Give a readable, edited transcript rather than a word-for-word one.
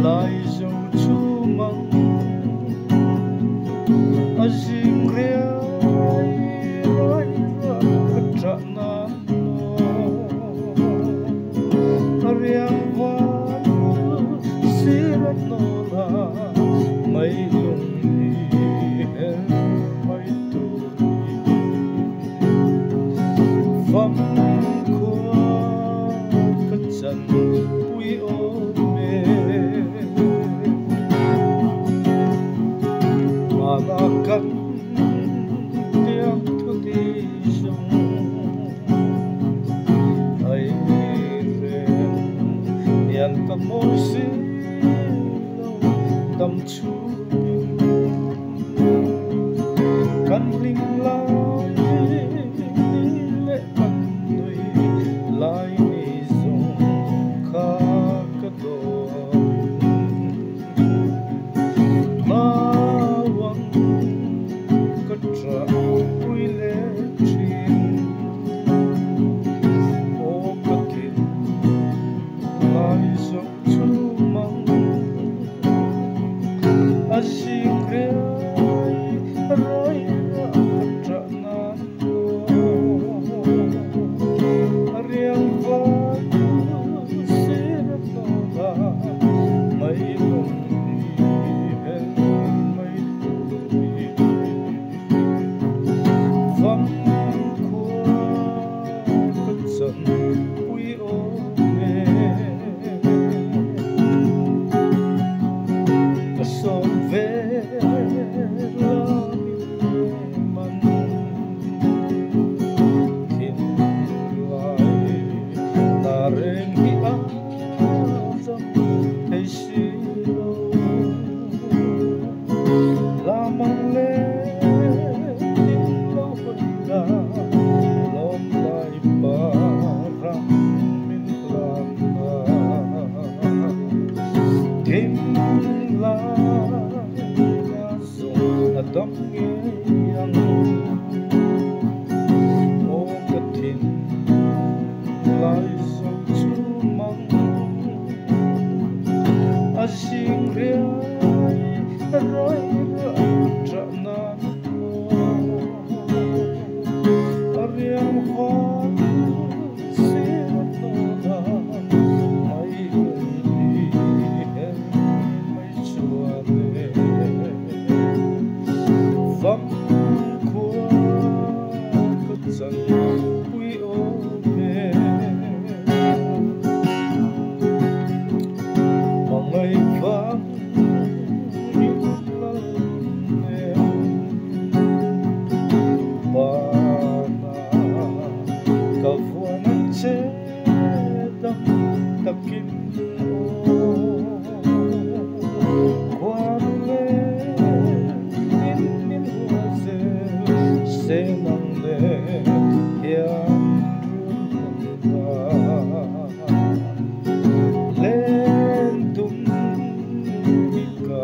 Lai dòng chu măng azing ria rai ra katra na ariang van sirat no la mai lung ni el mai tu vam kwa kachan pui o Malakan tiang thu ti sông ai rèn yan tâm môi xí lâu tâm chú căn linh lai lệ căn nuôi lai ni dùng kha cát đồ Ui lệ truyền ô bất kỳ lai dòng chu măng a xin ria rai ra katra na a riang van sirat no la mai lung ni el mai tu vắng qua cất giận quý ô mê và son về la man thiên lại ta rèn hi a dâm hay si lâu la mang lên lom lai parang min lana tim lai yazong adam yang o katin lai zong chu mang asing ria rai ra tra na Ariang van sirat no la mai lung ni el mai chuane vam kwa kachan pui o me mangai vang takin o quale in huase se nang le yan len tum ika